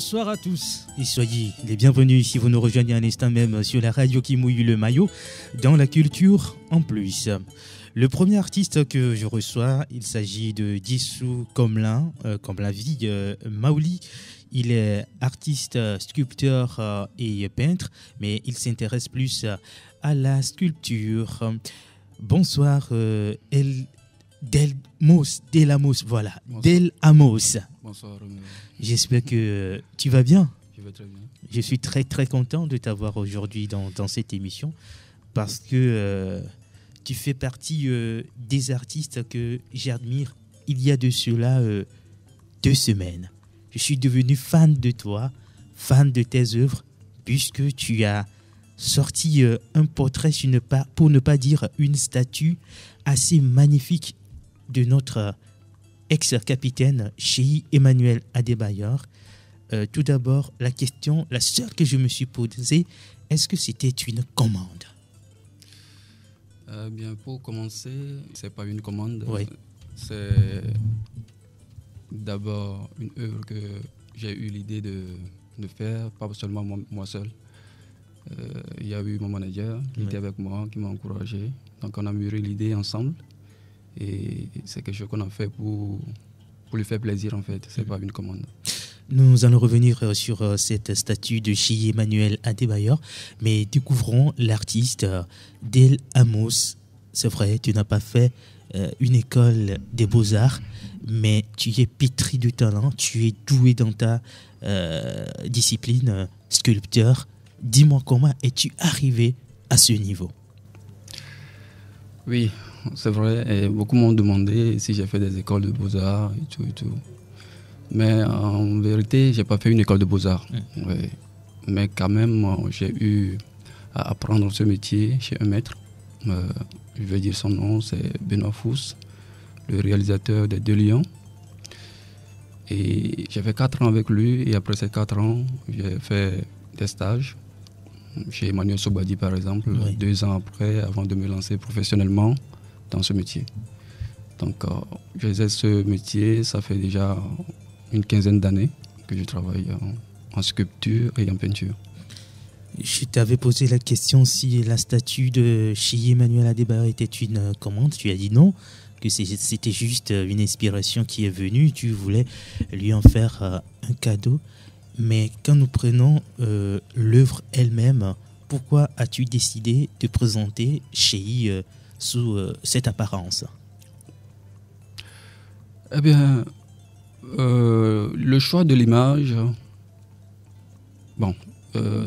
Bonsoir à tous et soyez les bienvenus si vous nous rejoignez un instant même sur la radio qui mouille le maillot dans la culture en plus. Le premier artiste que je reçois, il s'agit de Djissou Komla, comme la vie Maouli. Il est artiste, sculpteur et peintre, mais il s'intéresse plus à la sculpture. Bonsoir Del Amos, voilà. Bonsoir. Del Amos. Bonsoir. J'espère que tu vas bien. Je vais très bien. Je suis très très content de t'avoir aujourd'hui dans cette émission parce que tu fais partie des artistes que j'admire. Il y a de cela 2 semaines. Je suis devenu fan de toi, fan de tes œuvres, puisque tu as sorti un portrait, pour ne pas dire une statue assez magnifique de notre ex-capitaine Cheikh Emmanuel Adebayor. Tout d'abord, la seule que je me suis posée, est-ce que c'était une commande? Bien, pour commencer, c'est pas une commande. Oui. C'est d'abord une œuvre que j'ai eu l'idée de faire, pas seulement moi seul. Il y a eu mon manager qui était avec moi, qui m'a encouragé. Donc on a mûri l'idée ensemble. Et c'est quelque chose qu'on a fait pour lui faire plaisir en fait, c'est pas une commande. Nous allons revenir sur cette statue de Cheikh Emmanuel Adebayor, mais découvrons l'artiste Del Amos. C'est vrai, tu n'as pas fait une école des beaux-arts, mais tu es pétri de talent, tu es doué dans ta discipline sculpteur. Dis-moi comment es-tu arrivé à ce niveau? Oui, c'est vrai, et beaucoup m'ont demandé si j'ai fait des écoles de beaux-arts et tout. Mais en vérité, je n'ai pas fait une école de beaux-arts. Ouais. Mais quand même, j'ai eu à apprendre ce métier chez un maître. Je vais dire son nom, c'est Benoît Fous, le réalisateur des 2 Lions. Et j'ai fait 4 ans avec lui, et après ces 4 ans, j'ai fait des stages chez Emmanuel Sobadi par exemple, 2 ans après, avant de me lancer professionnellement dans ce métier. Donc j'exerce ce métier, ça fait déjà une 15aine d'années que je travaille en sculpture et en peinture. Je t'avais posé la question si la statue de Cheikh Emmanuel Adebayor était une commande. Tu as dit non, que c'était juste une inspiration qui est venue. Tu voulais lui en faire un cadeau. Mais quand nous prenons l'œuvre elle-même, pourquoi as-tu décidé de présenter Cheikh sous cette apparence? Eh bien, le choix de l'image,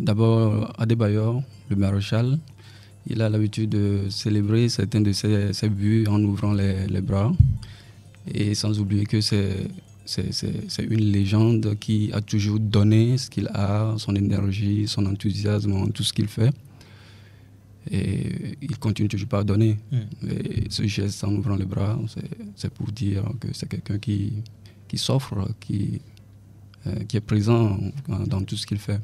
d'abord Adebayor, le maréchal, il a l'habitude de célébrer certains de ses buts en ouvrant les bras, et sans oublier que c'est une légende qui a toujours donné ce qu'il a, son énergie, son enthousiasme en tout ce qu'il fait. Et il continue toujours pas à donner. Et ce geste en ouvrant les bras, c'est pour dire que c'est quelqu'un qui s'offre, qui est présent dans tout ce qu'il fait.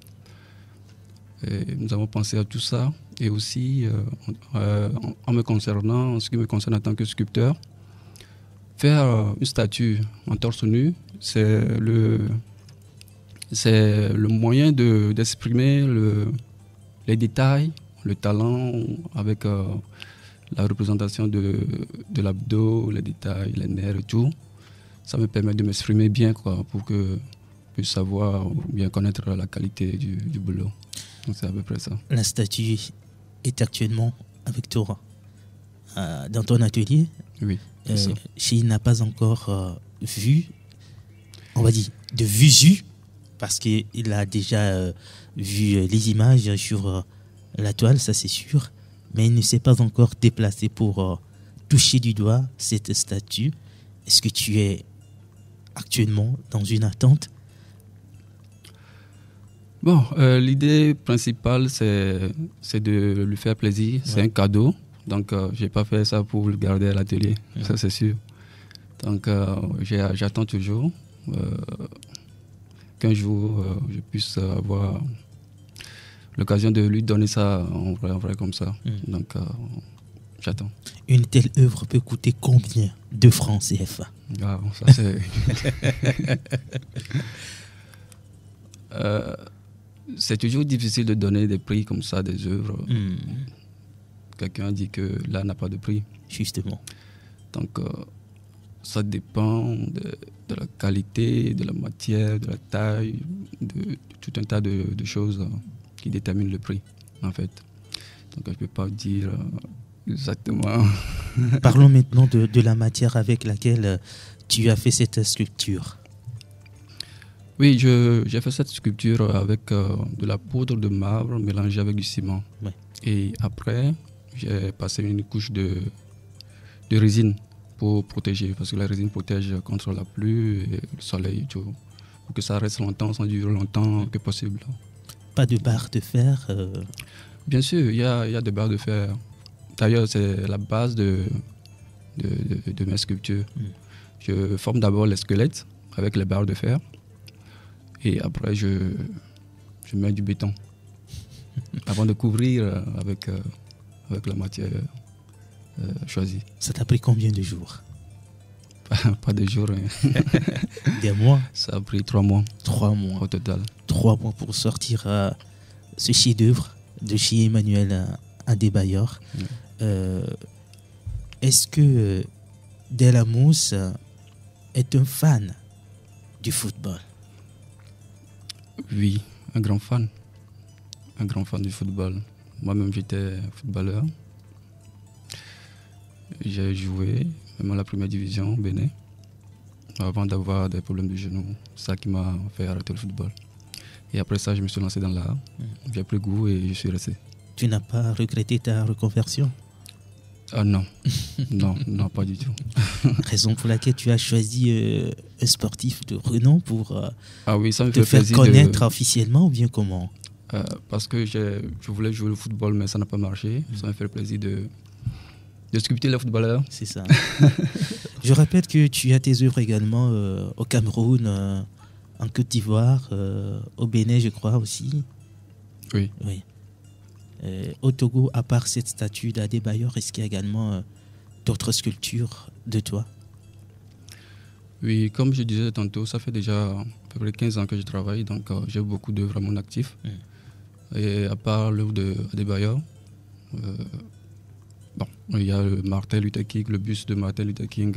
Et nous avons pensé à tout ça. Et aussi, en me concernant, en ce qui me concerne en tant que sculpteur, faire une statue en torse nu, c'est le moyen d'exprimer les détails, le talent, avec la représentation de l'abdos, les détails, les nerfs et tout. Ça me permet de m'exprimer bien, quoi, pour que je puisse savoir ou bien connaître la qualité du boulot. Donc c'est à peu près ça. La statue est actuellement avec toi dans ton atelier. Oui. Cheikh n'a pas encore vu, on va dire, de visu, parce qu'il a déjà vu les images sur la toile, ça c'est sûr, mais il ne s'est pas encore déplacé pour toucher du doigt cette statue. Est-ce que tu es actuellement dans une attente? Bon, l'idée principale, c'est de lui faire plaisir. C'est un cadeau. Donc, je n'ai pas fait ça pour le garder à l'atelier, ça c'est sûr. Donc, j'attends toujours qu'un jour, je puisse avoir l'occasion de lui donner ça en vrai comme ça. Donc, j'attends. Une telle œuvre peut coûter combien de francs CFA? Ah, bon, ça c'est... C'est toujours difficile de donner des prix comme ça, des œuvres. Quelqu'un dit que l'art n'a pas de prix. Justement. Donc, ça dépend de la qualité, de la matière, de la taille, de tout un tas de choses qui déterminent le prix, en fait. Donc, je ne peux pas dire exactement. Parlons maintenant de la matière avec laquelle tu as fait cette sculpture. Oui, j'ai fait cette sculpture avec de la poudre de marbre mélangée avec du ciment. Ouais. Et après, j'ai passé une couche de résine pour protéger, parce que la résine protège contre la pluie et le soleil, tu vois, pour que ça reste longtemps, ça dure longtemps que possible. Pas de barre de fer Bien sûr, il y a des barres de fer. D'ailleurs, c'est la base de mes sculptures. Je forme d'abord les squelettes avec les barres de fer. Et après, je mets du béton avant de couvrir avec la matière choisie. Ça t'a pris combien de jours? Pas de jours. Hein. Des mois? Ça a pris 3 mois. 3 mois. Au total. 3 mois pour sortir ce chef-d'œuvre de chez Emmanuel Adebayor. Est-ce que Delamos est un fan du football? Oui, un grand fan. Un grand fan du football. Moi-même, j'étais footballeur. J'ai joué, même à la première division au Bénin, avant d'avoir des problèmes de genoux. C'est ça qui m'a fait arrêter le football. Et après ça, je me suis lancé dans l'art. J'ai pris goût et je suis resté. Tu n'as pas regretté ta reconversion? Ah non, non, pas du tout. Raison pour laquelle tu as choisi un sportif de renom pour ça me te fait faire plaisir connaître officiellement ou bien comment? Parce que je voulais jouer le football, mais ça n'a pas marché. Ça me fait plaisir de sculpter les footballeurs. C'est ça. Je rappelle que tu as tes œuvres également au Cameroun, en Côte d'Ivoire, au Bénin, je crois aussi. Oui. Au Togo, à part cette statue d'Adebayor, est-ce qu'il y a également d'autres sculptures de toi? Oui, comme je disais tantôt, ça fait déjà à peu près 15 ans que je travaille, donc j'ai beaucoup d'œuvres à mon actif. Et à part l'œuvre d'Adebayor, il y a le Martin Luther King, le buste de Martin Luther King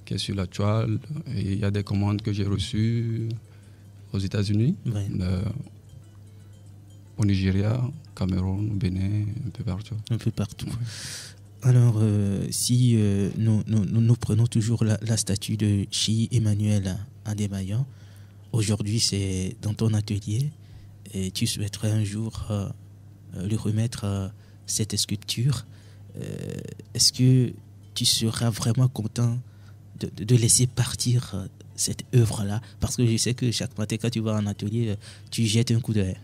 qui est sur la toile. Et il y a des commandes que j'ai reçues aux États-Unis, au Nigeria, Cameroun, au Bénin, un peu partout. Un peu partout. Alors, si nous prenons toujours la statue de Chi Emmanuel Adebayor, aujourd'hui c'est dans ton atelier et tu souhaiterais un jour lui remettre cette sculpture. Est-ce que tu seras vraiment content de laisser partir cette œuvre-là? Parce que je sais que chaque matin quand tu vas en atelier, tu jettes un coup d'œil.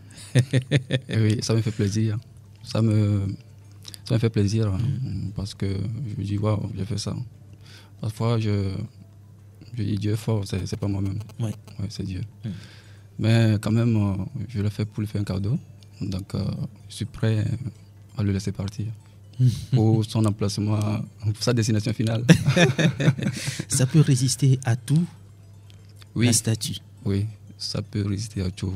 Oui, ça me fait plaisir. Ça me fait plaisir parce que je me dis, waouh, j'ai fait ça. Parfois, je dis Dieu est fort, c'est pas moi-même. Ouais, c'est Dieu. Mais quand même, je l'ai fait pour lui faire un cadeau. Donc, je suis prêt à le laisser partir pour son emplacement, pour sa destination finale. Ça peut résister à tout, oui, la statue? Oui, ça peut résister à tout.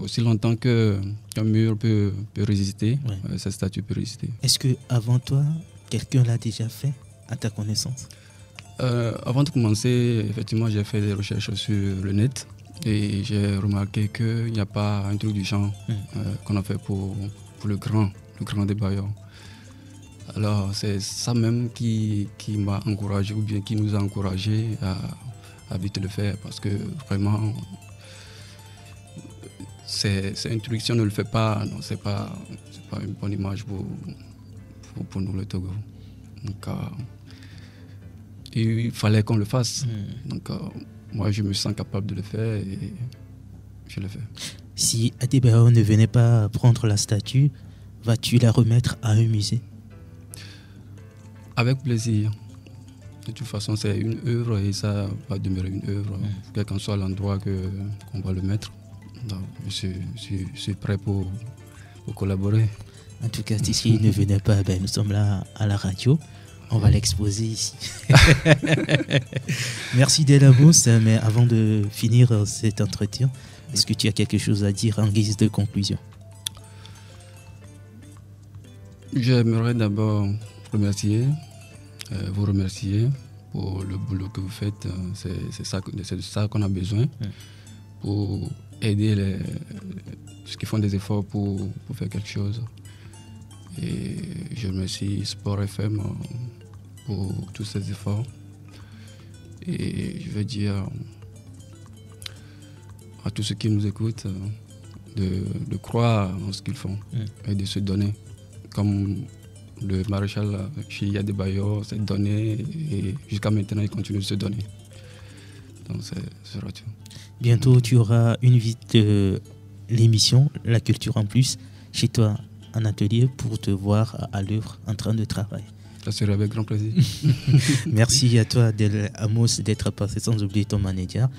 Aussi longtemps qu'un mur peut résister, cette statue peut résister. Est-ce qu'avant toi, quelqu'un l'a déjà fait, à ta connaissance? Avant de commencer, effectivement, j'ai fait des recherches sur le net et j'ai remarqué qu'il n'y a pas un truc du genre qu'on a fait pour le grand Adebayor. Alors, c'est ça même qui m'a encouragé, ou bien qui nous a encouragé à vite le faire, parce que vraiment, c'est un truc, si on ne le fait pas, non, c'est pas une bonne image pour nous, le Togo. Donc, il fallait qu'on le fasse. Donc, moi, je me sens capable de le faire et je le fais. Si Adebayor ne venait pas prendre la statue, vas-tu la remettre à un musée? Avec plaisir. De toute façon, c'est une œuvre et ça va demeurer une œuvre, quel qu'en soit l'endroit qu'on va le mettre. Donc, je suis prêt pour collaborer. En tout cas, si il ne venait pas, nous sommes là à la radio. On va l'exposer ici. Merci Delamos, mais avant de finir cet entretien, Est-ce que tu as quelque chose à dire en guise de conclusion? J'aimerais d'abord vous remercier pour le boulot que vous faites. C'est de ça qu'on a besoin pour aider ceux qui font des efforts pour faire quelque chose. Et je remercie Sport FM pour tous ces efforts. Et je veux dire à tous ceux qui nous écoutent de croire en ce qu'ils font et de se donner. Comme le maréchal chez Adebayor s'est donné et jusqu'à maintenant il continue de se donner. Donc ce sera tout. Bientôt tu auras une visite de l'émission La Culture en Plus chez toi en atelier pour te voir à l'œuvre en train de travailler. Ça serait avec grand plaisir. Merci à toi Del Amos d'être passé, sans oublier ton manager.